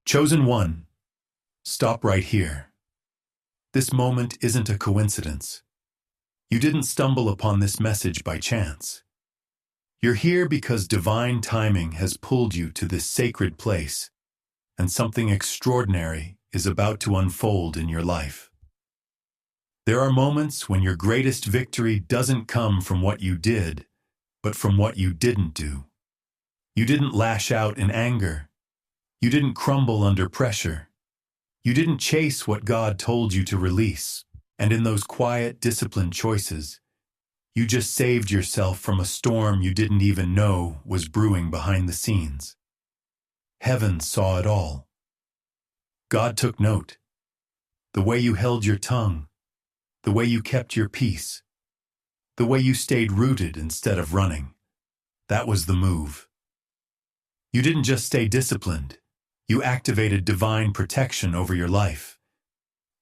Chosen one, stop right here. This moment isn't a coincidence. You didn't stumble upon this message by chance. You're here because divine timing has pulled you to this sacred place, and something extraordinary is about to unfold in your life. There are moments when your greatest victory doesn't come from what you did, but from what you didn't do. You didn't lash out in anger. You didn't crumble under pressure. You didn't chase what God told you to release, and in those quiet, disciplined choices, you just saved yourself from a storm you didn't even know was brewing behind the scenes. Heaven saw it all. God took note. The way you held your tongue, the way you kept your peace, the way you stayed rooted instead of running, that was the move. You didn't just stay disciplined. You activated divine protection over your life.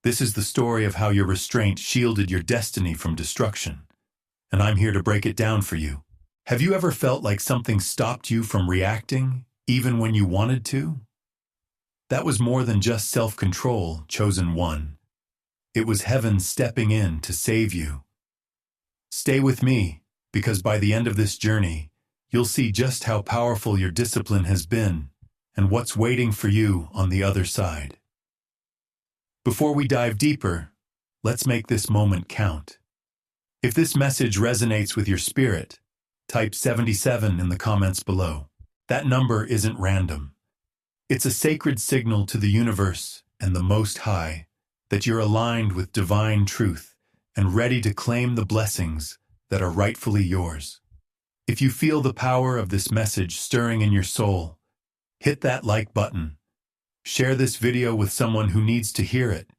This is the story of how your restraint shielded your destiny from destruction, and I'm here to break it down for you. Have you ever felt like something stopped you from reacting, even when you wanted to? That was more than just self-control, chosen one. It was heaven stepping in to save you. Stay with me, because by the end of this journey, you'll see just how powerful your discipline has been and what's waiting for you on the other side. Before we dive deeper, let's make this moment count. If this message resonates with your spirit, type 77 in the comments below. That number isn't random. It's a sacred signal to the universe and the Most High that you're aligned with divine truth and ready to claim the blessings that are rightfully yours. If you feel the power of this message stirring in your soul, hit that like button, share this video with someone who needs to hear it,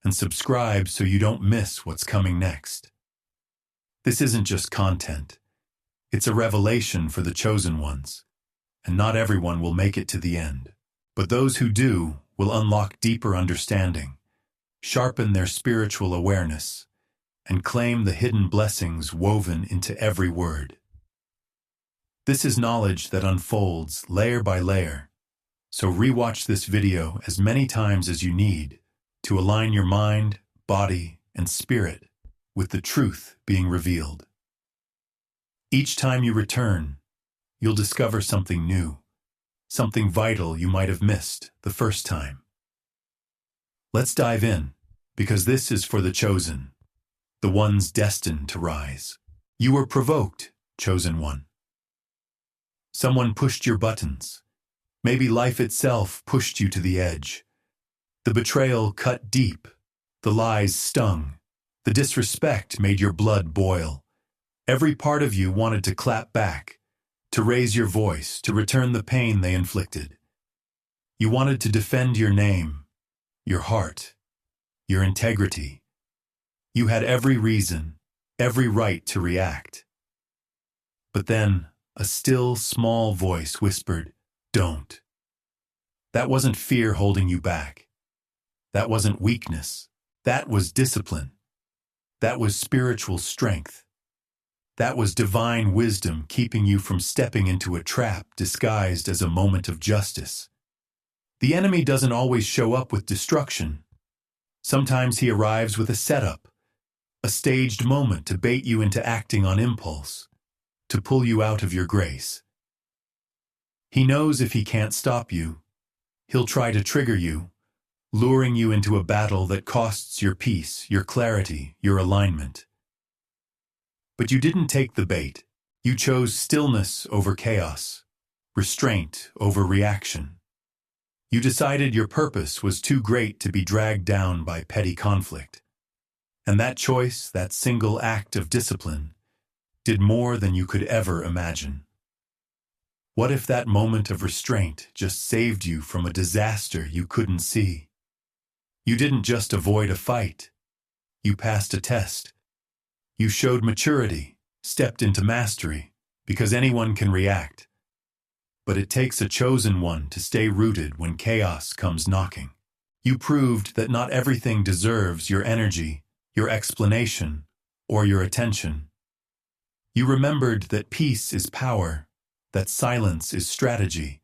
and subscribe so you don't miss what's coming next. This isn't just content. It's a revelation for the chosen ones, and not everyone will make it to the end. But those who do will unlock deeper understanding, sharpen their spiritual awareness, and claim the hidden blessings woven into every word. This is knowledge that unfolds layer by layer, so rewatch this video as many times as you need to align your mind, body, and spirit with the truth being revealed. Each time you return, you'll discover something new, something vital you might have missed the first time. Let's dive in, because this is for the chosen, the ones destined to rise. You were provoked, chosen one. Someone pushed your buttons. Maybe life itself pushed you to the edge. The betrayal cut deep. The lies stung. The disrespect made your blood boil. Every part of you wanted to clap back, to raise your voice, to return the pain they inflicted. You wanted to defend your name, your heart, your integrity. You had every reason, every right to react. But then, a still, small voice whispered, "Don't." That wasn't fear holding you back. That wasn't weakness. That was discipline. That was spiritual strength. That was divine wisdom keeping you from stepping into a trap disguised as a moment of justice. The enemy doesn't always show up with destruction. Sometimes he arrives with a setup, a staged moment to bait you into acting on impulse, to pull you out of your grace. He knows if he can't stop you, he'll try to trigger you, luring you into a battle that costs your peace, your clarity, your alignment. But you didn't take the bait. You chose stillness over chaos, restraint over reaction. You decided your purpose was too great to be dragged down by petty conflict. And that choice, that single act of discipline, did more than you could ever imagine. What if that moment of restraint just saved you from a disaster you couldn't see? You didn't just avoid a fight. You passed a test. You showed maturity, stepped into mastery, because anyone can react. But it takes a chosen one to stay rooted when chaos comes knocking. You proved that not everything deserves your energy, your explanation, or your attention. You remembered that peace is power, that silence is strategy,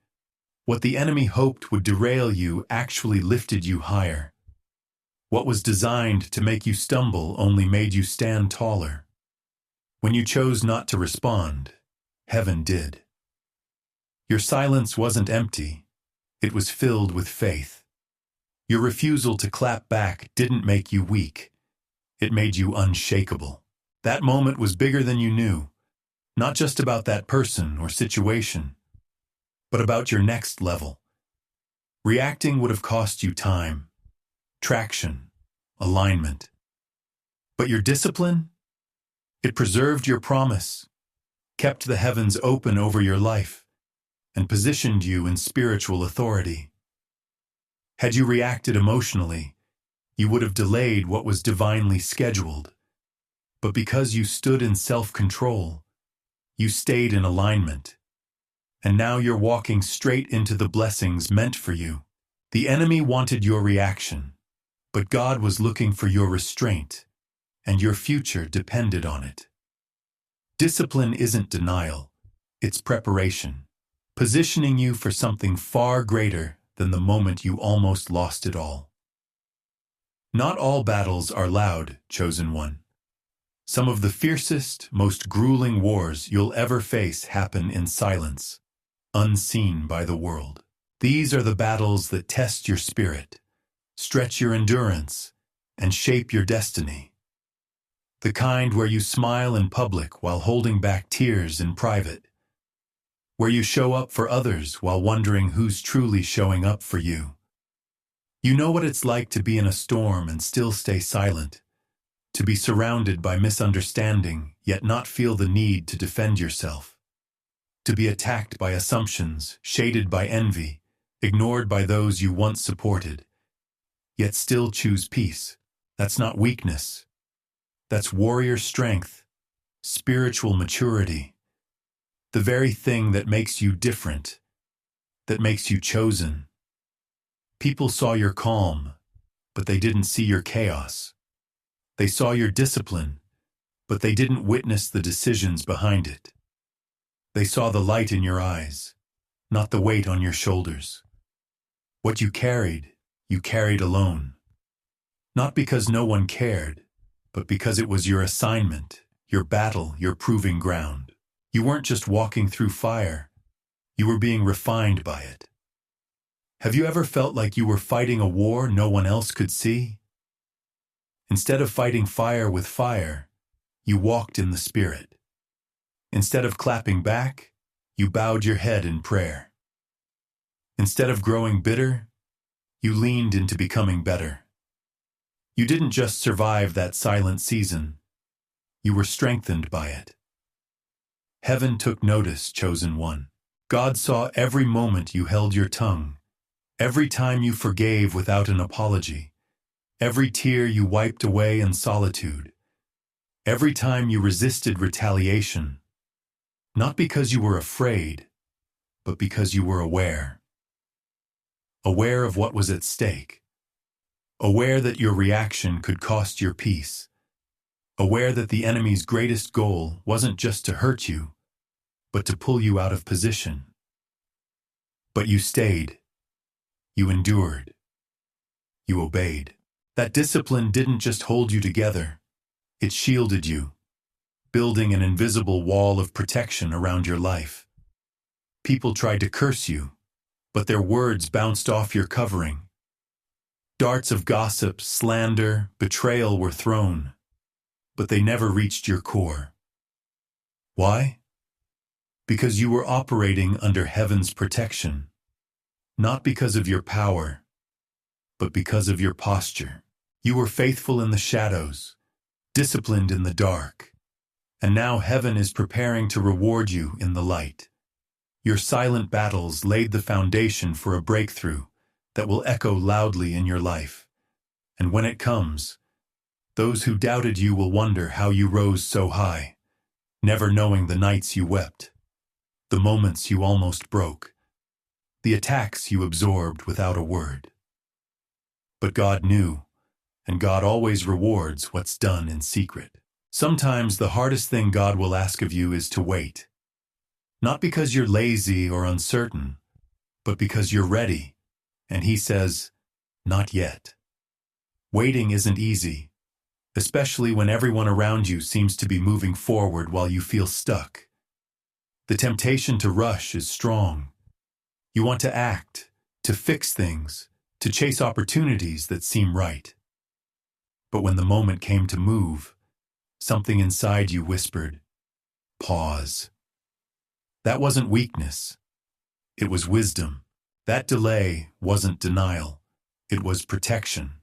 What the enemy hoped would derail you actually lifted you higher. What was designed to make you stumble only made you stand taller. When you chose not to respond, heaven did. Your silence wasn't empty, it was filled with faith. Your refusal to clap back didn't make you weak, it made you unshakable. That moment was bigger than you knew, not just about that person or situation, but about your next level. Reacting would have cost you time, traction, alignment. But your discipline? It preserved your promise, kept the heavens open over your life, and positioned you in spiritual authority. Had you reacted emotionally, you would have delayed what was divinely scheduled. But because you stood in self-control, you stayed in alignment. And now you're walking straight into the blessings meant for you. The enemy wanted your reaction, but God was looking for your restraint, and your future depended on it. Discipline isn't denial, it's preparation, positioning you for something far greater than the moment you almost lost it all. Not all battles are loud, chosen one. Some of the fiercest, most grueling wars you'll ever face happen in silence, unseen by the world. These are the battles that test your spirit, stretch your endurance, and shape your destiny. The kind where you smile in public while holding back tears in private. Where you show up for others while wondering who's truly showing up for you. You know what it's like to be in a storm and still stay silent, to be surrounded by misunderstanding yet not feel the need to defend yourself, to be attacked by assumptions, shaded by envy, ignored by those you once supported, yet still choose peace. That's not weakness. That's warrior strength, spiritual maturity, the very thing that makes you different, that makes you chosen. People saw your calm, but they didn't see your chaos. They saw your discipline, but they didn't witness the decisions behind it. They saw the light in your eyes, not the weight on your shoulders. What you carried alone. Not because no one cared, but because it was your assignment, your battle, your proving ground. You weren't just walking through fire, you were being refined by it. Have you ever felt like you were fighting a war no one else could see? Instead of fighting fire with fire, you walked in the Spirit. Instead of clapping back, you bowed your head in prayer. Instead of growing bitter, you leaned into becoming better. You didn't just survive that silent season, you were strengthened by it. Heaven took notice, chosen one. God saw every moment you held your tongue, every time you forgave without an apology, every tear you wiped away in solitude, every time you resisted retaliation, not because you were afraid, but because you were aware. Aware of what was at stake. Aware that your reaction could cost your peace. Aware that the enemy's greatest goal wasn't just to hurt you, but to pull you out of position. But you stayed. You endured. You obeyed. That discipline didn't just hold you together, it shielded you, building an invisible wall of protection around your life. People tried to curse you, but their words bounced off your covering. Darts of gossip, slander, betrayal were thrown, but they never reached your core. Why? Because you were operating under heaven's protection, not because of your power, but because of your posture. You were faithful in the shadows, disciplined in the dark, and now heaven is preparing to reward you in the light. Your silent battles laid the foundation for a breakthrough that will echo loudly in your life. And when it comes, those who doubted you will wonder how you rose so high, never knowing the nights you wept, the moments you almost broke, the attacks you absorbed without a word. But God knew, and God always rewards what's done in secret. Sometimes the hardest thing God will ask of you is to wait. Not because you're lazy or uncertain, but because you're ready. And he says, not yet. Waiting isn't easy, especially when everyone around you seems to be moving forward while you feel stuck. The temptation to rush is strong. You want to act, to fix things, to chase opportunities that seem right. But when the moment came to move, something inside you whispered, pause. That wasn't weakness. It was wisdom. That delay wasn't denial. It was protection.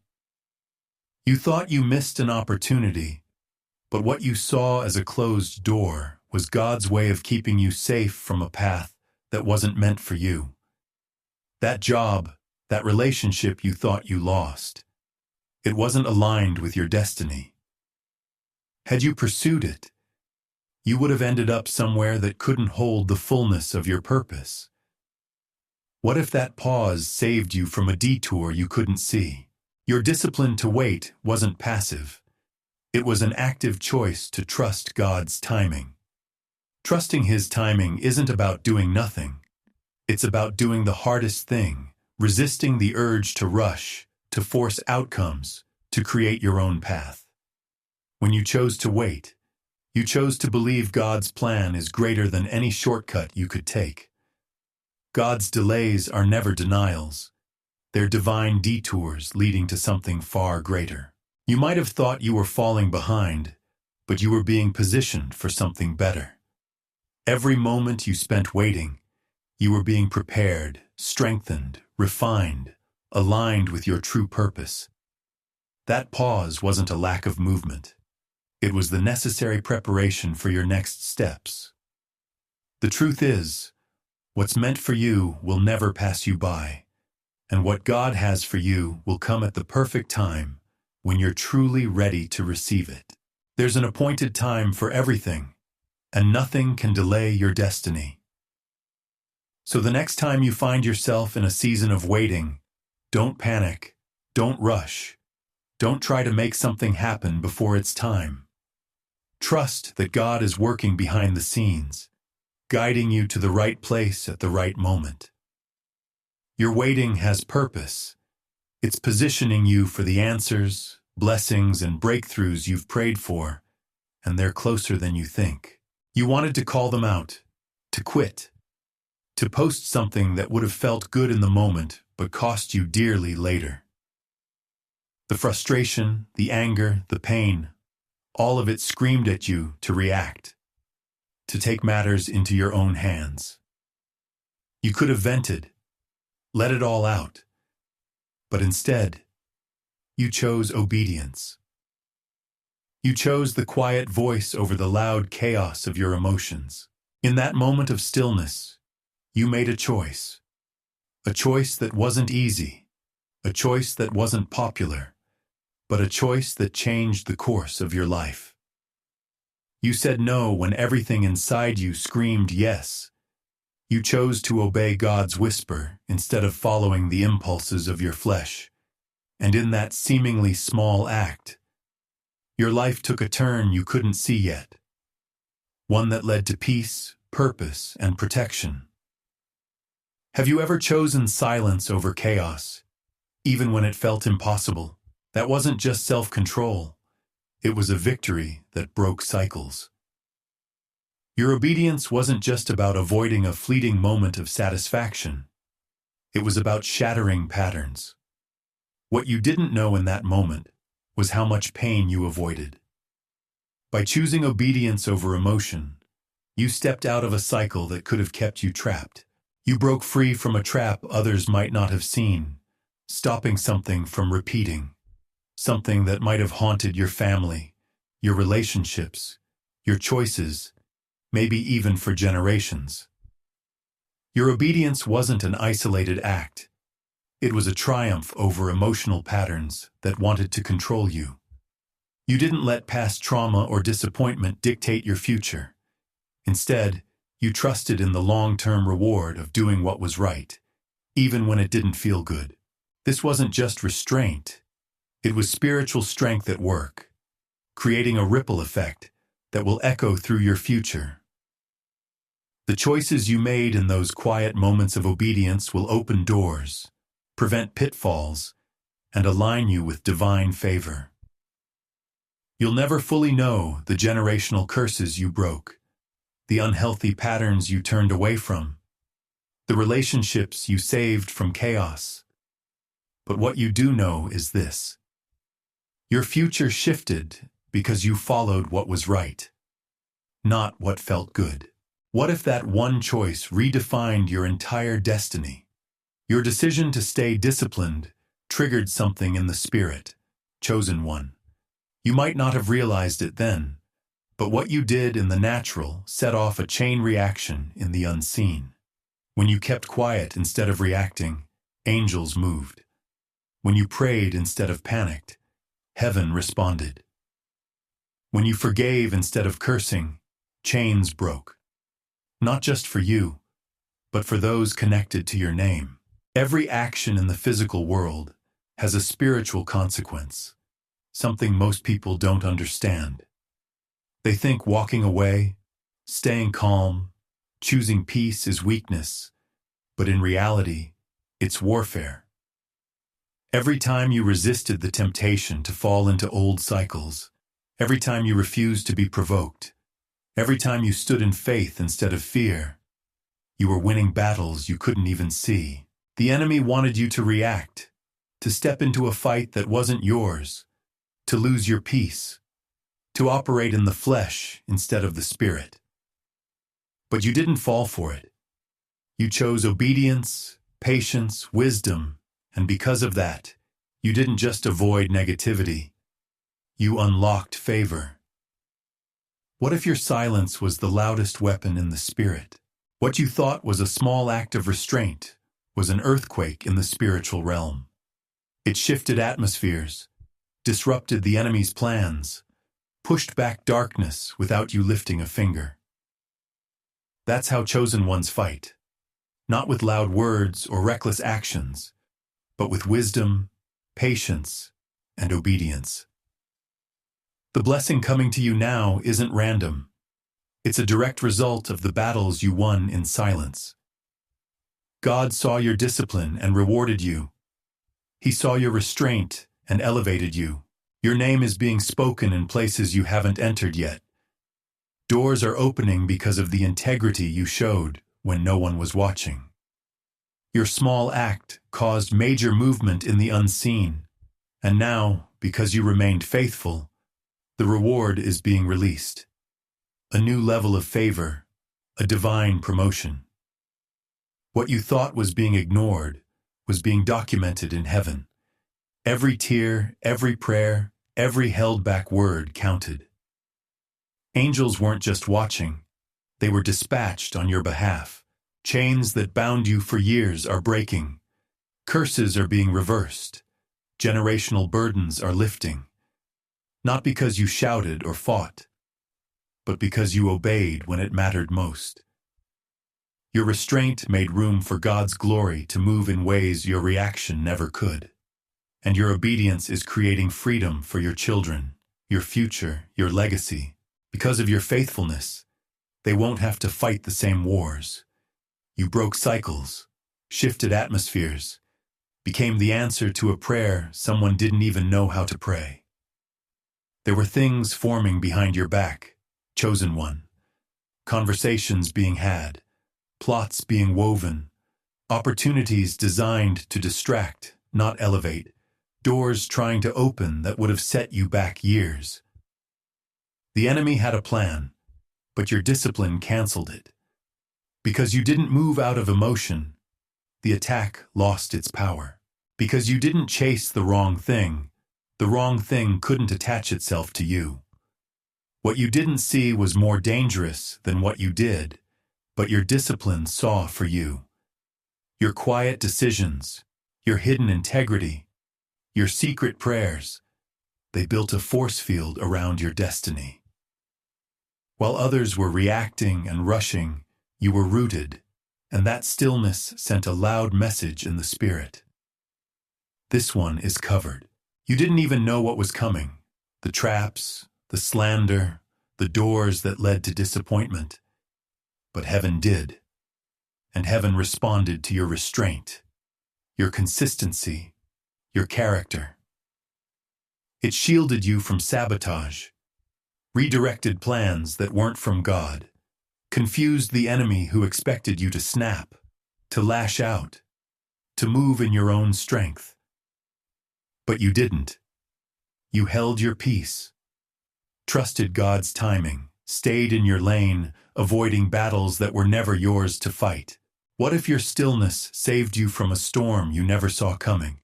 You thought you missed an opportunity, but what you saw as a closed door was God's way of keeping you safe from a path that wasn't meant for you. That job, that relationship you thought you lost, it wasn't aligned with your destiny. Had you pursued it, you would have ended up somewhere that couldn't hold the fullness of your purpose. What if that pause saved you from a detour you couldn't see? Your discipline to wait wasn't passive. It was an active choice to trust God's timing. Trusting His timing isn't about doing nothing. It's about doing the hardest thing, resisting the urge to rush, to force outcomes, to create your own path. When you chose to wait, you chose to believe God's plan is greater than any shortcut you could take. God's delays are never denials. They're divine detours leading to something far greater. You might have thought you were falling behind, but you were being positioned for something better. Every moment you spent waiting, you were being prepared, strengthened, refined, aligned with your true purpose. That pause wasn't a lack of movement. It was the necessary preparation for your next steps. The truth is, what's meant for you will never pass you by, and what God has for you will come at the perfect time when you're truly ready to receive it. There's an appointed time for everything, and nothing can delay your destiny. So the next time you find yourself in a season of waiting, don't panic, don't rush, don't try to make something happen before it's time. Trust that God is working behind the scenes, guiding you to the right place at the right moment. Your waiting has purpose. It's positioning you for the answers, blessings, and breakthroughs you've prayed for, and they're closer than you think. You wanted to call them out, to quit, to post something that would have felt good in the moment but cost you dearly later. The frustration, the anger, the pain, all of it screamed at you to react, to take matters into your own hands. You could have vented, let it all out, but instead, you chose obedience. You chose the quiet voice over the loud chaos of your emotions. In that moment of stillness, you made a choice that wasn't easy, a choice that wasn't popular, but a choice that changed the course of your life. You said no when everything inside you screamed yes. You chose to obey God's whisper instead of following the impulses of your flesh. And in that seemingly small act, your life took a turn you couldn't see yet, one that led to peace, purpose, and protection. Have you ever chosen silence over chaos, even when it felt impossible? That wasn't just self-control. It was a victory that broke cycles. Your obedience wasn't just about avoiding a fleeting moment of satisfaction. It was about shattering patterns. What you didn't know in that moment was how much pain you avoided. By choosing obedience over emotion, you stepped out of a cycle that could have kept you trapped. You broke free from a trap others might not have seen, stopping something from repeating, something that might have haunted your family, your relationships, your choices, maybe even for generations. Your obedience wasn't an isolated act. It was a triumph over emotional patterns that wanted to control you. You didn't let past trauma or disappointment dictate your future. Instead, you trusted in the long-term reward of doing what was right, even when it didn't feel good. This wasn't just restraint. It was spiritual strength at work, creating a ripple effect that will echo through your future. The choices you made in those quiet moments of obedience will open doors, prevent pitfalls, and align you with divine favor. You'll never fully know the generational curses you broke, the unhealthy patterns you turned away from, the relationships you saved from chaos. But what you do know is this: your future shifted because you followed what was right, not what felt good. What if that one choice redefined your entire destiny? Your decision to stay disciplined triggered something in the spirit, chosen one. You might not have realized it then, but what you did in the natural set off a chain reaction in the unseen. When you kept quiet instead of reacting, angels moved. When you prayed instead of panicked, heaven responded. When you forgave instead of cursing, chains broke. Not just for you, but for those connected to your name. Every action in the physical world has a spiritual consequence, something most people don't understand. They think walking away, staying calm, choosing peace is weakness, but in reality, it's warfare. Every time you resisted the temptation to fall into old cycles, every time you refused to be provoked, every time you stood in faith instead of fear, you were winning battles you couldn't even see. The enemy wanted you to react, to step into a fight that wasn't yours, to lose your peace, to operate in the flesh instead of the spirit. But you didn't fall for it. You chose obedience, patience, wisdom, and because of that, you didn't just avoid negativity, you unlocked favor. What if your silence was the loudest weapon in the spirit? What you thought was a small act of restraint was an earthquake in the spiritual realm. It shifted atmospheres, disrupted the enemy's plans, pushed back darkness without you lifting a finger. That's how chosen ones fight, not with loud words or reckless actions, but with wisdom, patience, and obedience. The blessing coming to you now isn't random. It's a direct result of the battles you won in silence. God saw your discipline and rewarded you. He saw your restraint and elevated you. Your name is being spoken in places you haven't entered yet. Doors are opening because of the integrity you showed when no one was watching. Your small act caused major movement in the unseen, and now, because you remained faithful, the reward is being released. A new level of favor, a divine promotion. What you thought was being ignored was being documented in heaven. Every tear, every prayer, every held-back word counted. Angels weren't just watching, they were dispatched on your behalf. Chains that bound you for years are breaking. Curses are being reversed. Generational burdens are lifting. Not because you shouted or fought, but because you obeyed when it mattered most. Your restraint made room for God's glory to move in ways your reaction never could. And your obedience is creating freedom for your children, your future, your legacy. Because of your faithfulness, they won't have to fight the same wars. You broke cycles, shifted atmospheres, became the answer to a prayer someone didn't even know how to pray. There were things forming behind your back, chosen one. Conversations being had, plots being woven, opportunities designed to distract, not elevate, doors trying to open that would have set you back years. The enemy had a plan, but your discipline canceled it. Because you didn't move out of emotion, the attack lost its power. Because you didn't chase the wrong thing couldn't attach itself to you. What you didn't see was more dangerous than what you did, but your discipline saw for you. Your quiet decisions, your hidden integrity, your secret prayers, they built a force field around your destiny. While others were reacting and rushing, you were rooted, and that stillness sent a loud message in the spirit. This one is covered. You didn't even know what was coming. The traps, the slander, the doors that led to disappointment. but heaven did. And heaven responded to your restraint, your consistency, your character. It shielded you from sabotage, redirected plans that weren't from God, confused the enemy who expected you to snap, to lash out, to move in your own strength. But you didn't. You held your peace, trusted God's timing, stayed in your lane, avoiding battles that were never yours to fight. What if your stillness saved you from a storm you never saw coming?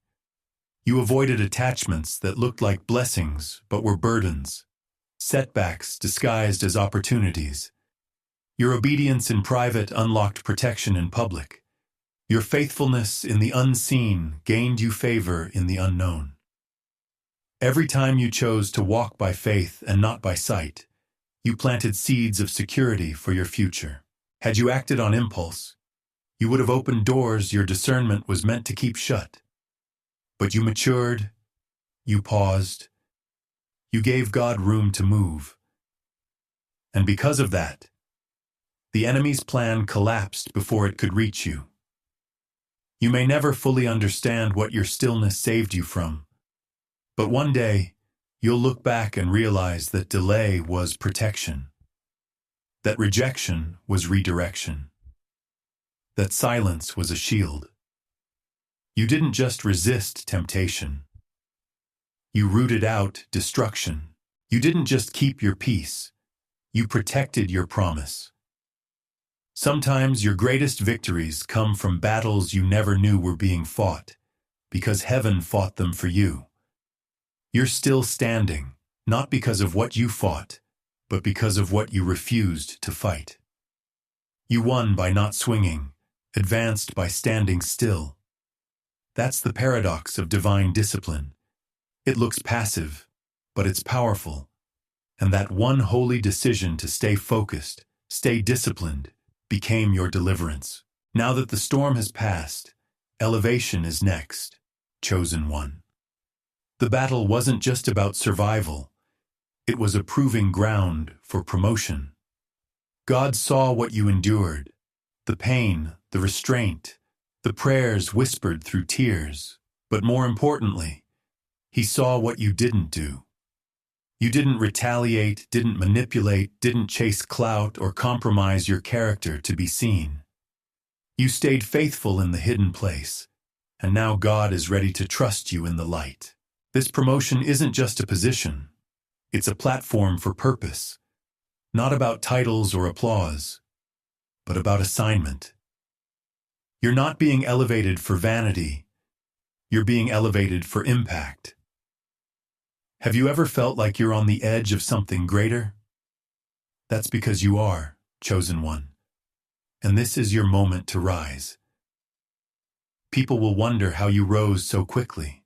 You avoided attachments that looked like blessings but were burdens, setbacks disguised as opportunities. Your obedience in private unlocked protection in public. Your faithfulness in the unseen gained you favor in the unknown. Every time you chose to walk by faith and not by sight, you planted seeds of security for your future. Had you acted on impulse, you would have opened doors your discernment was meant to keep shut. But you matured, you paused, you gave God room to move. And because of that, the enemy's plan collapsed before it could reach you. You may never fully understand what your stillness saved you from, but one day, you'll look back and realize that delay was protection, that rejection was redirection, that silence was a shield. You didn't just resist temptation. You rooted out destruction. You didn't just keep your peace. You protected your promise. Sometimes your greatest victories come from battles you never knew were being fought, because heaven fought them for you. You're still standing, not because of what you fought, but because of what you refused to fight. You won by not swinging, advanced by standing still. That's the paradox of divine discipline. It looks passive, but it's powerful. And that one holy decision to stay focused, stay disciplined, became your deliverance. Now that the storm has passed, elevation is next, chosen one. The battle wasn't just about survival. It was a proving ground for promotion. God saw what you endured, the pain, the restraint, the prayers whispered through tears. But more importantly, He saw what you didn't do. You didn't retaliate, didn't manipulate, didn't chase clout or compromise your character to be seen. You stayed faithful in the hidden place, and now God is ready to trust you in the light. This promotion isn't just a position. It's a platform for purpose, not about titles or applause, but about assignment. You're not being elevated for vanity. You're being elevated for impact. Have you ever felt like you're on the edge of something greater? That's because you are, chosen one. And this is your moment to rise. People will wonder how you rose so quickly,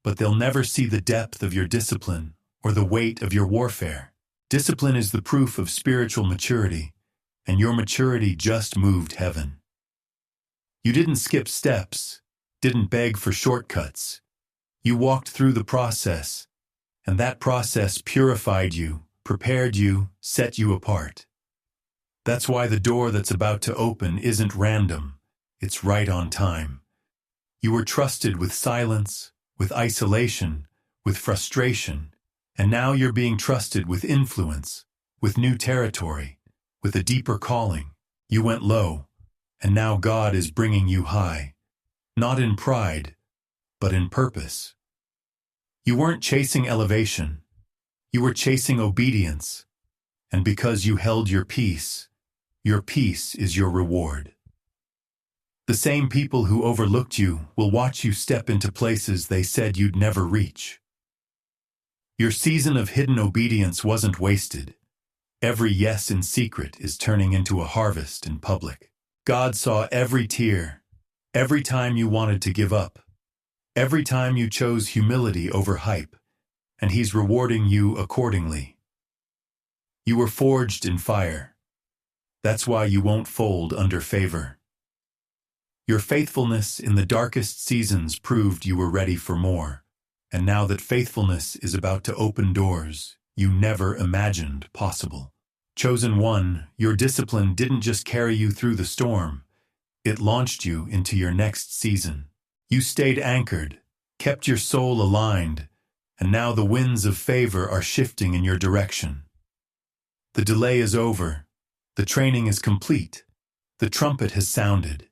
but they'll never see the depth of your discipline or the weight of your warfare. Discipline is the proof of spiritual maturity, and your maturity just moved heaven. You didn't skip steps, didn't beg for shortcuts. You walked through the process, and that process purified you, prepared you, set you apart. That's why the door that's about to open isn't random, it's right on time. You were trusted with silence, with isolation, with frustration, and now you're being trusted with influence, with new territory, with a deeper calling. You went low, and now God is bringing you high, not in pride, but in purpose. You weren't chasing elevation, you were chasing obedience, and because you held your peace is your reward. The same people who overlooked you will watch you step into places they said you'd never reach. Your season of hidden obedience wasn't wasted. Every yes in secret is turning into a harvest in public. God saw every tear, every time you wanted to give up, every time you chose humility over hype, and He's rewarding you accordingly. You were forged in fire. That's why you won't fold under favor. Your faithfulness in the darkest seasons proved you were ready for more, and now that faithfulness is about to open doors you never imagined possible. Chosen one, your discipline didn't just carry you through the storm, it launched you into your next season. You stayed anchored, kept your soul aligned, and now the winds of favor are shifting in your direction. The delay is over. The training is complete. The trumpet has sounded.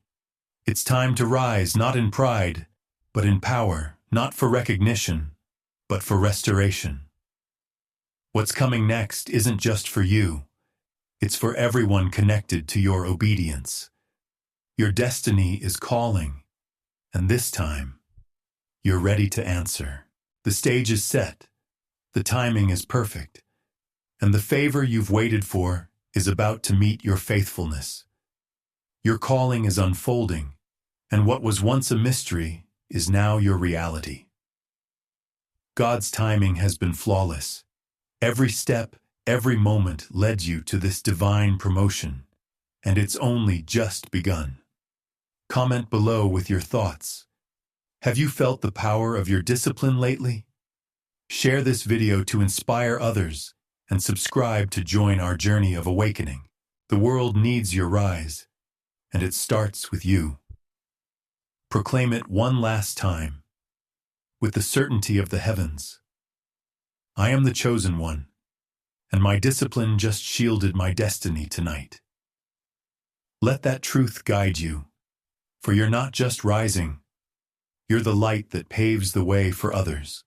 It's time to rise, not in pride, but in power, not for recognition, but for restoration. What's coming next isn't just for you. It's for everyone connected to your obedience. Your destiny is calling, and this time, you're ready to answer. The stage is set, the timing is perfect, and the favor you've waited for is about to meet your faithfulness. Your calling is unfolding, and what was once a mystery is now your reality. God's timing has been flawless. Every step, every moment led you to this divine promotion, and it's only just begun. Comment below with your thoughts. Have you felt the power of your discipline lately? Share this video to inspire others and subscribe to join our journey of awakening. The world needs your rise, and it starts with you. Proclaim it one last time, with the certainty of the heavens. I am the chosen one, and my discipline just shielded my destiny tonight. Let that truth guide you, for you're not just rising, you're the light that paves the way for others.